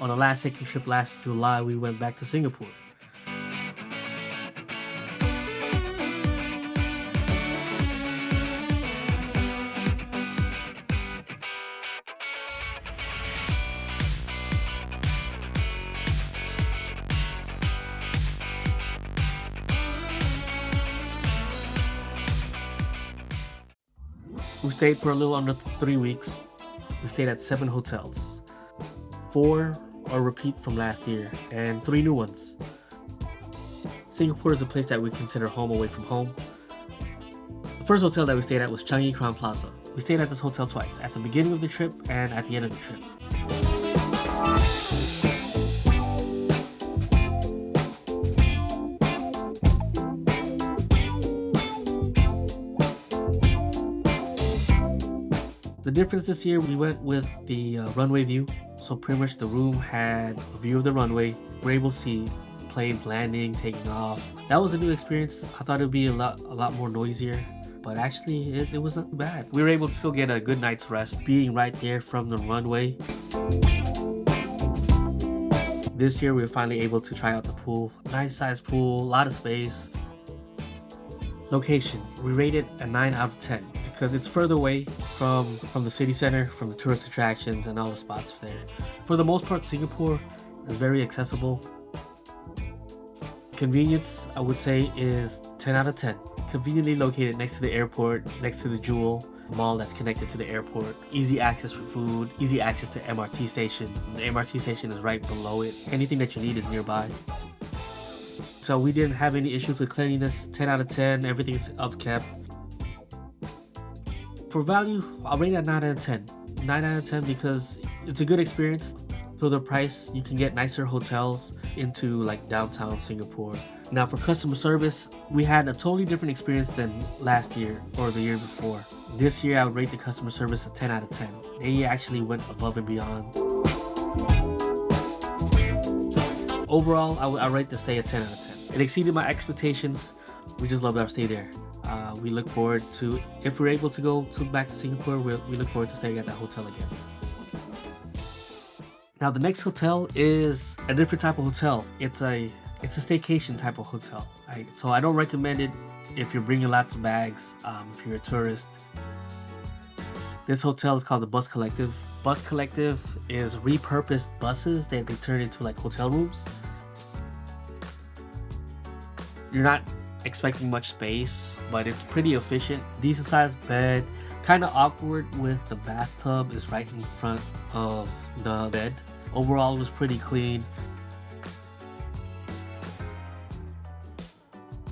On the last second trip last July, we went back to Singapore. We stayed for a little under 3 weeks. We stayed at 7 hotels. 4 are repeat from last year, and 3 new ones. Singapore is a place that we consider home away from home. The first hotel that we stayed at was Changi Crowne Plaza. We stayed at this hotel twice, at the beginning of the trip and at the end of the trip. The difference this year, we went with the runway view. So pretty much the room had a view of the runway. We were able to see planes landing, taking off. That was a new experience. I thought it would be a lot more noisier, but actually it wasn't bad. We were able to still get a good night's rest, being right there from the runway. This year we were finally able to try out the pool. Nice sized pool, a lot of space. Location, we rated a 9 out of 10 because it's further away from the city center, from the tourist attractions and all the spots there. For the most part, Singapore is very accessible. Convenience, I would say, is 10 out of 10. Conveniently located next to the airport, next to the Jewel mall that's connected to the airport. Easy access for food, easy access to MRT station. The MRT station is right below it. Anything that you need is nearby. So we didn't have any issues with cleanliness. 10 out of 10, everything's upkept. For value, I'll rate it a 9 out of 10. 9 out of 10 because it's a good experience. For the price, you can get nicer hotels into like downtown Singapore. Now for customer service, we had a totally different experience than last year or the year before. This year I would rate the customer service a 10 out of 10. They actually went above and beyond. Overall, I rate the stay a 10 out of 10. It exceeded my expectations. We just loved our stay there. We look forward to, if we're able to go back to Singapore, we look forward to staying at that hotel again. Now the next hotel is a different type of hotel. It's a staycation type of hotel. So I don't recommend it if you're bringing lots of bags, if you're a tourist. This hotel is called the Bus Collective. Bus Collective is repurposed buses that they turn into like hotel rooms. You're not expecting much space, but it's pretty efficient. Decent sized bed. Kind of awkward with the bathtub is right in front of the bed. Overall, it was pretty clean.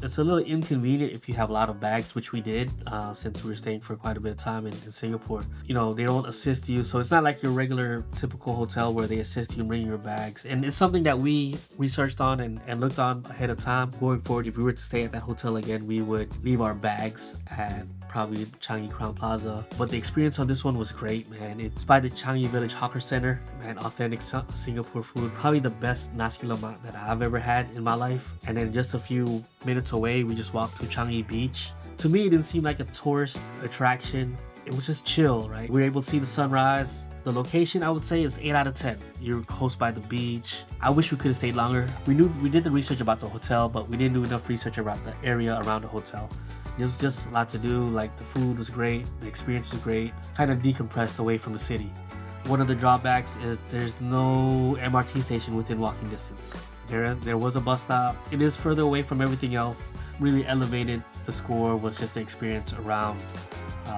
It's a little inconvenient if you have a lot of bags, which we did since we were staying for quite a bit of time in Singapore. You know, they don't assist you, so it's not like your regular typical hotel where they assist you in bringing your bags. And it's something that we researched on and looked on ahead of time. Going forward, if we were to stay at that hotel again, we would leave our bags at probably Changi Crowne Plaza. But the experience on this one was great, man. It's by the Changi Village Hawker Center. Man, authentic Singapore food. Probably the best nasi lemak that I've ever had in my life. And then just a few minutes away, we just walked to Changi Beach. To me, it didn't seem like a tourist attraction. It was just chill, right? We were able to see the sunrise. The location, I would say, is 8 out of 10. You're close by the beach. I wish we could have stayed longer. We did the research about the hotel, but we didn't do enough research about the area around the hotel. There was just a lot to do. Like, the food was great, the experience was great. Kind of decompressed away from the city. One of the drawbacks is there's no MRT station within walking distance. There was a bus stop. It is further away from everything else. Really elevated the score was just the experience around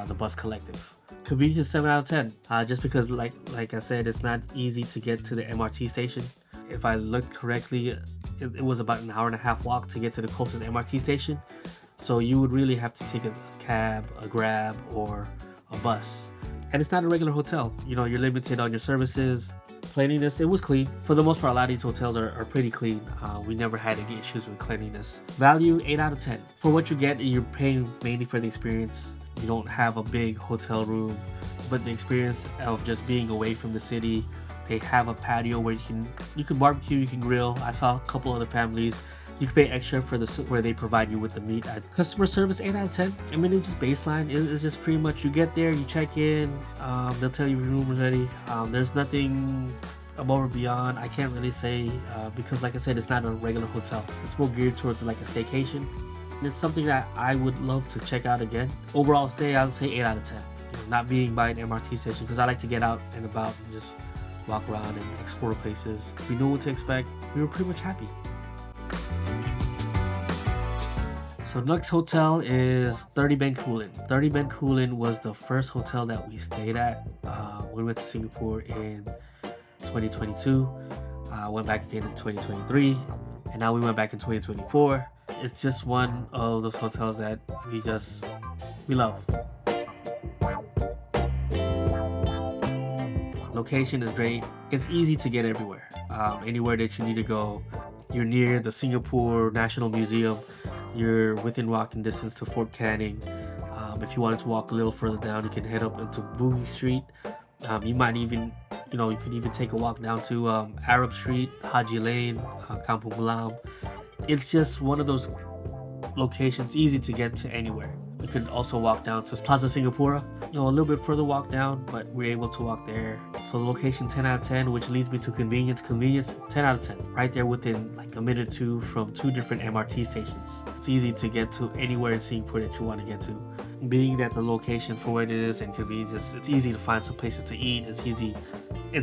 the Bus Collective. Convenience 7 out of 10. Just because, like I said, it's not easy to get to the MRT station. If I looked correctly, it was about an hour and a half walk to get to the closest MRT station. So you would really have to take a cab, a Grab, or a bus. And it's not a regular hotel. You know, you're limited on your services. Cleanliness, it was clean. For the most part, a lot of these hotels are pretty clean. We never had any issues with cleanliness. Value, 8 out of 10. For what you get, you're paying mainly for the experience. You don't have a big hotel room, but the experience of just being away from the city. They have a patio where you can barbecue, you can grill. I saw a couple other families. You can pay extra for where they provide you with the meat. Customer service, 8 out of 10. I mean, it's just baseline. It's just pretty much you get there, you check in, they'll tell you your room is ready. There's nothing above or beyond, I can't really say because, like I said, it's not a regular hotel. It's more geared towards like a staycation. And it's something that I would love to check out again. Overall stay, I would say 8 out of 10. You know, not being by an MRT station because I like to get out and about and just walk around and explore places. We knew what to expect. We were pretty much happy. So next hotel is 30 Bencoolen. 30 Bencoolen was the first hotel that we stayed at. We went to Singapore in 2022. Went back again in 2023. And now we went back in 2024. It's just one of those hotels that we love. Location is great. It's easy to get everywhere. Anywhere that you need to go. You're near the Singapore National Museum. You're within walking distance to Fort Canning. If you wanted to walk a little further down, you can head up into Bugis Street. You might even, you could even take a walk down to Arab Street, Haji Lane, Kampung Glam. It's just one of those locations easy to get to anywhere. You could also walk down to Plaza Singapura, a little bit further walk down, but we're able to walk there. So the location 10 out of 10, which leads me to convenience. Convenience 10 out of 10, right there within like a minute or two from 2 different MRT stations. It's easy to get to anywhere in Singapore that you want to get to. Being that the location for what it is and convenience, it's easy to find some places to eat. It's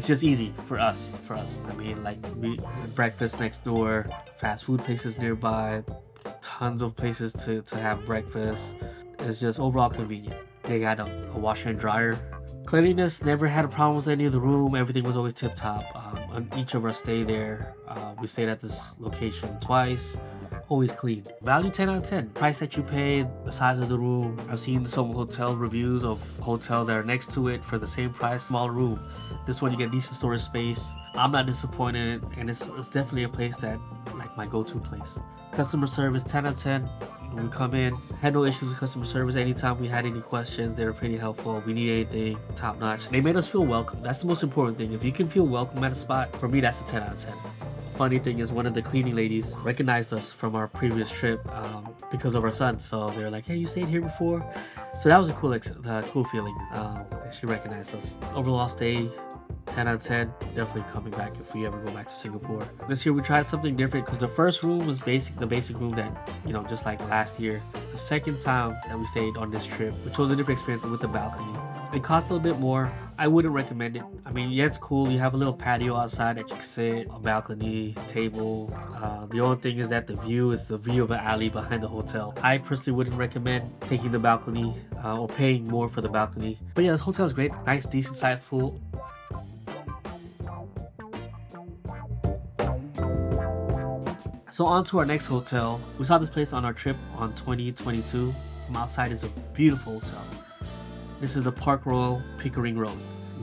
just easy for us. I mean, like breakfast next door, fast food places nearby, tons of places to have breakfast. It's just overall convenient. They got a washer and dryer. Cleanliness, never had a problem with any of the room. Everything was always tip top. On each of our stay there, we stayed at this location twice. Always clean. Value 10 out of 10. Price that you paid, the size of the room. I've seen some hotel reviews of hotels that are next to it for the same price, small room. This one you get decent storage space. I'm not disappointed, and it's definitely a place that like my go-to place. Customer service 10 out of 10. We come in, had no issues with customer service. Anytime we had any questions, they were pretty helpful. We need anything, top notch. They made us feel welcome. That's the most important thing. If you can feel welcome at a spot, for me, that's a 10 out of 10. Funny thing is, one of the cleaning ladies recognized us from our previous trip because of our son. So they're like, "Hey, you stayed here before?" So that was a cool feeling. She recognized us. Overall stay 10 out of 10. Definitely coming back if we ever go back to Singapore. This year we tried something different because the first room was the basic room that, just like last year. The second time that we stayed on this trip, we chose a different experience with the balcony. It cost a little bit more. I wouldn't recommend it. I mean, yeah, it's cool. You have a little patio outside that you can sit, a balcony, table. The only thing is that the view is the view of an alley behind the hotel. I personally wouldn't recommend taking the balcony or paying more for the balcony. But yeah, this hotel is great. Nice, decent sized pool. So on to our next hotel. We saw this place on our trip on 2022. From outside, it's a beautiful hotel. This is the ParkRoyal Pickering Road.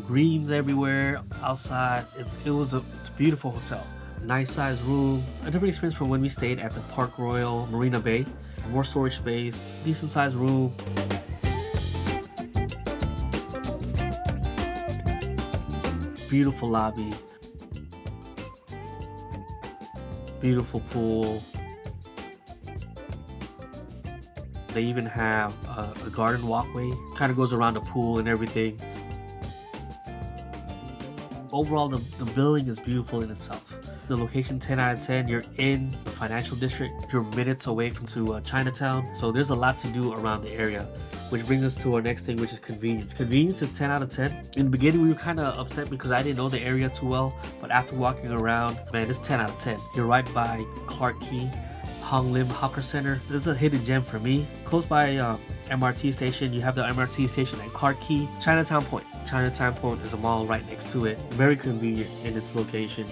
Greens everywhere outside. It's a beautiful hotel. Nice sized room. A different experience from when we stayed at the ParkRoyal Marina Bay. More storage space. Decent sized room. Beautiful lobby. Beautiful pool. They even have a garden walkway. Kind of goes around the pool and everything. Overall, the building is beautiful in itself. The location 10 out of 10. You're in the financial district. You're minutes away from Chinatown. So there's a lot to do around the area. Which brings us to our next thing, which is convenience. Convenience is 10 out of 10. In the beginning, we were kind of upset because I didn't know the area too well. But after walking around, man, it's 10 out of 10. You're right by Clarke Quay, Hong Lim Hawker Center. This is a hidden gem for me. Close by MRT station, you have the MRT station at Clarke Quay. Chinatown Point. Chinatown Point is a mall right next to it. Very convenient in its location.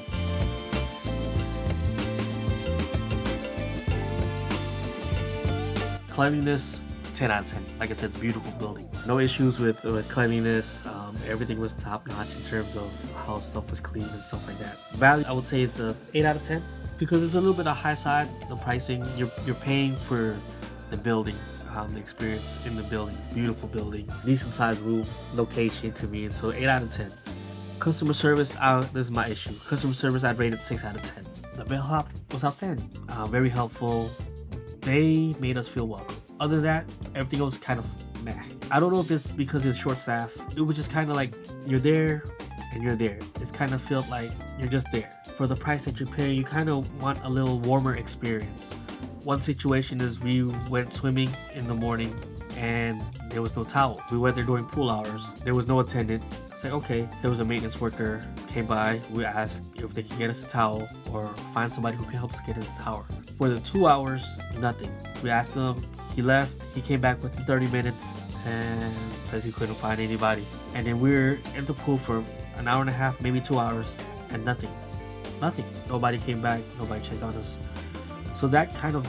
Cleanliness, 10 out of 10. Like I said, it's a beautiful building. No issues with cleanliness. Everything was top notch in terms of how stuff was clean and stuff like that. Value, I would say it's a 8 out of 10 because it's a little bit on the high side. The pricing, you're paying for the building, the experience in the building. Beautiful building, decent sized room, location, convenience. So 8 out of 10. Customer service, this is my issue. Customer service, I'd rate it 6 out of 10. The bellhop was outstanding. Very helpful. They made us feel welcome. Other than that, everything was kind of meh. I don't know if it's because it's short staff. It was just kind of like you're there and you're there. It's kind of felt like you're just there. For the price that you're paying, you kind of want a little warmer experience. One situation is we went swimming in the morning and there was no towel. We went there during pool hours. There was no attendant. It's like, okay, there was a maintenance worker came by. We asked if they could get us a towel or find somebody who can help us get us a towel. For the 2 hours, nothing. We asked him, he left. He came back within 30 minutes and said he couldn't find anybody. And then we were in the pool for an hour and a half, maybe 2 hours, and nothing. Nobody came back. Nobody checked on us. So that kind of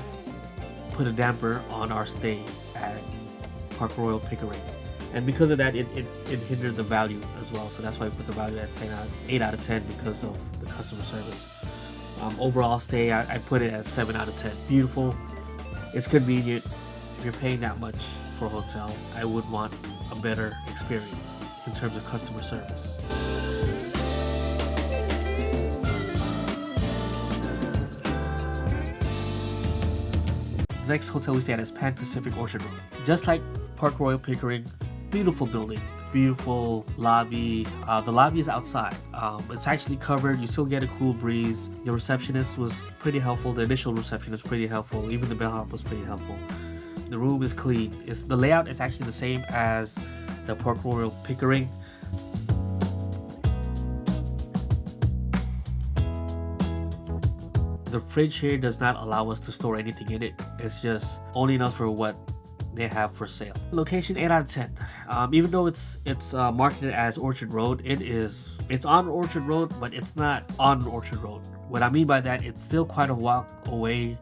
put a damper on our stay at ParkRoyal Pickering. And because of that, it hindered the value as well. So that's why we put the value at 8 out of 10 because of the customer service. Overall stay, I put it at 7 out of 10. Beautiful. It's convenient. If you're paying that much for a hotel, I would want a better experience in terms of customer service. The next hotel we stayed at is PanPacific Orchard Road. Just like ParkRoyal Pickering, beautiful building, beautiful lobby. The lobby is outside. It's actually covered. You still get a cool breeze. The receptionist was pretty helpful. The initial receptionist was pretty helpful. Even the bellhop was pretty helpful. The room is clean. The layout is actually the same as the ParkRoyal Pickering. The fridge here does not allow us to store anything in it. It's just only enough for what they have for sale. Location 8 out of 10. Even though it's marketed as Orchard Road, it's on Orchard Road, but it's not on Orchard Road. What I mean by that, it's still quite a walk away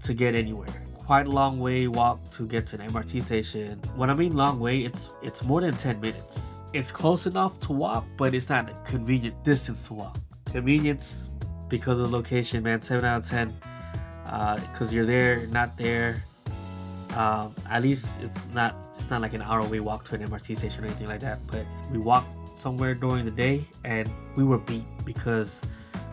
to get anywhere. Quite a long way walk to get to an MRT station. When I mean long way, it's more than 10 minutes. It's close enough to walk, but it's not a convenient distance to walk. Convenience, because of the location, man, 7 out of 10. Because you're there, not there. At least it's not like an hour away walk to an MRT station or anything like that. But we walked somewhere during the day and we were beat because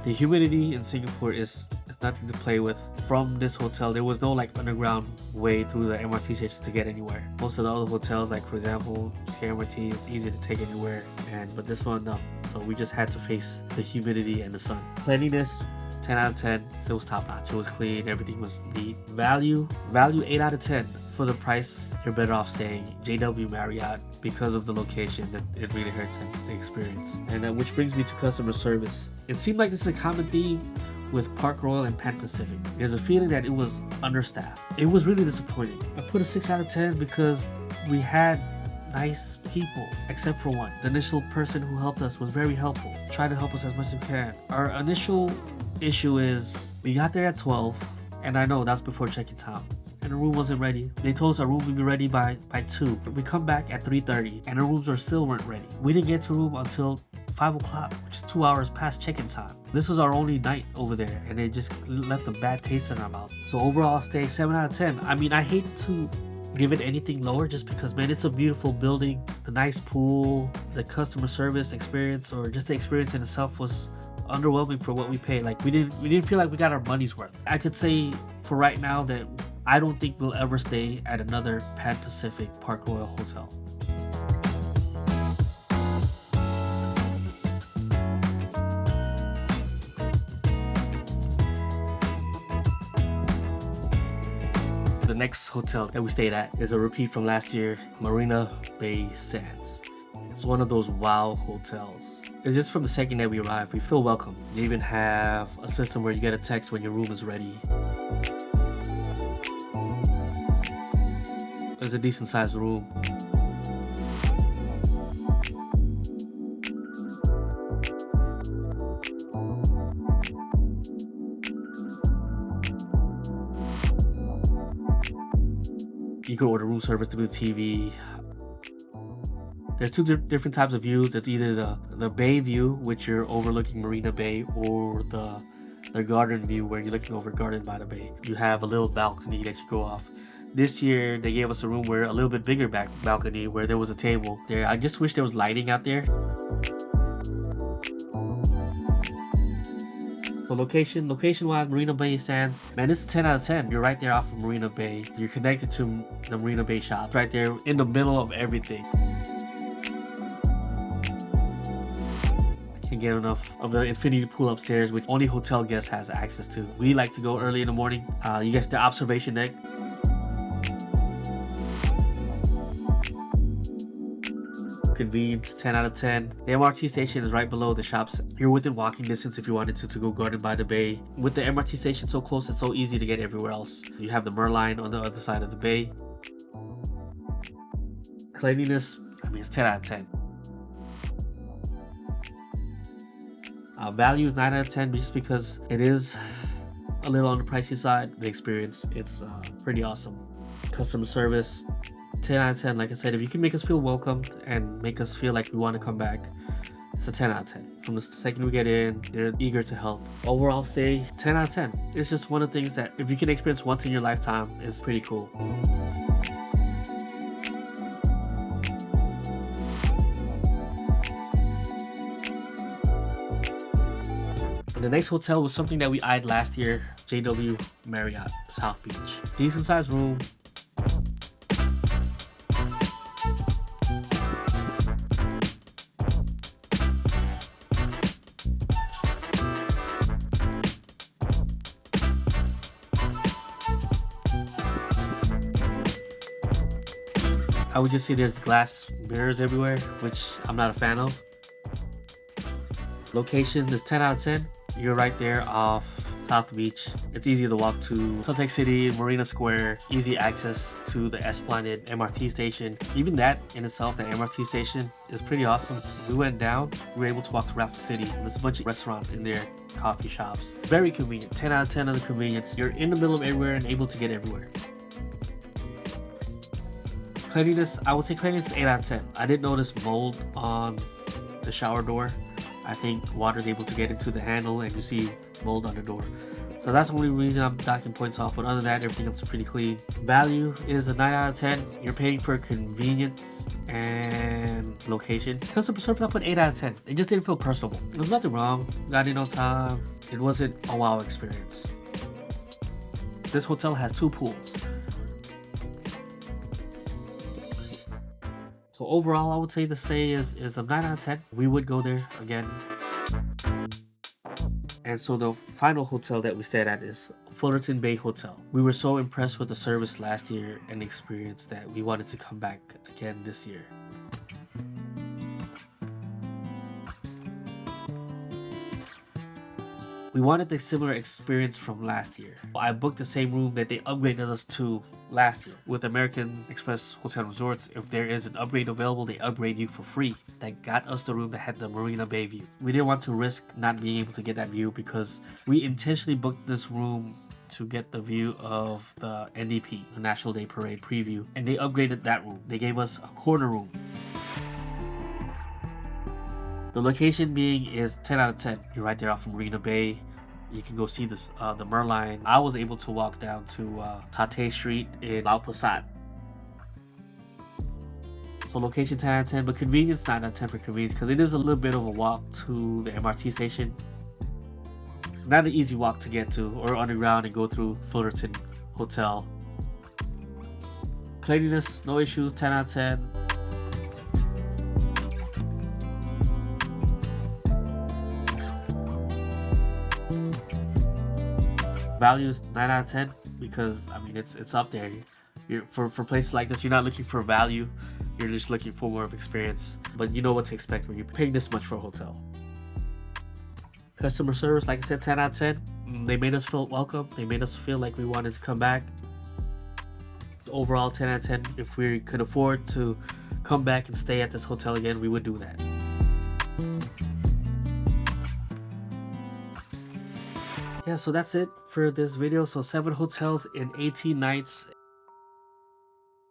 the humidity in Singapore is nothing to play with. From this hotel, there was no like underground way through the MRT station to get anywhere. Most of the other hotels, like for example, KMRT, is easy to take anywhere, but this one no. So we just had to face the humidity and the sun. Cleanliness, 10 out of 10. It was top notch. It was clean. Everything was neat. Value 8 out of 10. For the price, you're better off staying JW Marriott because of the location. That it really hurts the experience. And which brings me to customer service. It seemed like this is a common theme with ParkRoyal and PanPacific. There's a feeling that it was understaffed. It was really disappointing. I put a 6 out of 10 because we had nice people, except for one. The initial person who helped us was very helpful. Tried to help us as much as we can. Our initial issue is we got there at 12, and I know that's before check-in time, and the room wasn't ready. They told us our room would be ready by 2. We come back at 3:30, and our rooms still weren't ready. We didn't get to room until 5 o'clock, which is 2 hours past check-in time. This was our only night over there, and it just left a bad taste in our mouth. So overall, stay 7 out of 10. I mean, I hate to give it anything lower just because, man, it's a beautiful building. The nice pool, the customer service experience, or just the experience in itself was underwhelming for what we paid. Like we didn't feel like we got our money's worth. I could say for right now that I don't think we'll ever stay at another PanPacific ParkRoyal hotel. The next hotel that we stayed at is a repeat from last year, Marina Bay Sands. It's one of those wow hotels. It's just from the second that we arrived, we feel welcome. They even have a system where you get a text when your room is ready. It's a decent sized room. You can order room service through the TV. There's two different types of views. There's either the bay view, which you're overlooking Marina Bay, or the garden view, where you're looking over Garden by the Bay. You have a little balcony that you go off. This year, they gave us a room where a little bit bigger balcony, where there was a table there. I just wish there was lighting out there. So location-wise, Marina Bay Sands, man, this is 10 out of 10. You're right there off of Marina Bay. You're connected to the Marina Bay shops, right there in the middle of everything. can't get enough of the infinity pool upstairs, which only hotel guests has access to. We like to go early in the morning. You get the observation deck. Convenience, 10 out of 10. The MRT station is right below the shops. You're within walking distance if you wanted to go garden by the bay. With the MRT station so close, it's so easy to get everywhere else. You have the Merlion on the other side of the bay. Cleanliness, I mean, it's 10 out of 10. Value is 9 out of 10 just because it is a little on the pricey side. The experience, it's pretty awesome. Customer service, 10 out of 10. Like I said, if you can make us feel welcomed and make us feel like we want to come back, it's a 10 out of 10. From the second we get in, they're eager to help. Overall stay, 10 out of 10. It's just one of the things that if you can experience once in your lifetime, it's pretty cool. The next hotel was something that we eyed last year, JW Marriott, South Beach. Decent sized room. I would just say there's glass mirrors everywhere, which I'm not a fan of. Location is 10 out of 10. You're right there off South Beach. It's easy to walk to Suntex City, Marina Square, easy access to the Esplanade MRT station. Even that in itself, the MRT station, is pretty awesome. We went down, we were able to walk to Raffles City. There's a bunch of restaurants in there, coffee shops. Very convenient, 10 out of 10 on the convenience. You're in the middle of everywhere and able to get everywhere. Cleanliness, I would say cleanliness is 8 out of 10. I did notice mold on the shower door. I think water is able to get into the handle and you see mold on the door. So that's the only reason I'm docking points off, but other than that, everything else is pretty clean. Value is a 9 out of 10. You're paying for convenience and location. Customer service, I put 8 out of 10. It just didn't feel personable. There was nothing wrong. Got in on time. It wasn't a wow experience. This hotel has 2 pools. So overall, I would say the stay is a 9 out of 10. We would go there again. And so the final hotel that we stayed at is Fullerton Bay Hotel. We were so impressed with the service last year and the experience that we wanted to come back again this year. We wanted the similar experience from last year. I booked the same room that they upgraded us to last year. With American Express Hotel Resorts, if there is an upgrade available, they upgrade you for free. That got us the room that had the Marina Bay view. We didn't want to risk not being able to get that view because we intentionally booked this room to get the view of the NDP, the National Day Parade preview, and they upgraded that room. They gave us a corner room. The location being is 10 out of 10. You're right there off of Marina Bay. You can go see this, the Merlion. I was able to walk down to Tate Street in Lau Pa Sat. So location 10 out of 10, but convenience 9 out of 10 for convenience because it is a little bit of a walk to the MRT station. Not an easy walk to get to or underground and go through Fullerton Hotel. Cleanliness, no issues, 10 out of 10. Value is 9 out of 10 because I mean it's up there. For places like this, you're not looking for value, you're just looking for more of experience. But you know what to expect when you're paying this much for a hotel. Customer service, like I said, 10 out of 10. They made us feel welcome. They made us feel like we wanted to come back. Overall, 10 out of 10. If we could afford to come back and stay at this hotel again, we would do that. Yeah, so that's it for this video. So 7 hotels in 18 nights.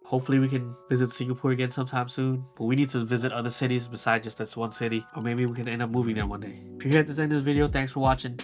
Hopefully we can visit Singapore again sometime soon. But we need to visit other cities besides just this one city. Or maybe we can end up moving there one day. If you're here at this end of this video, thanks for watching.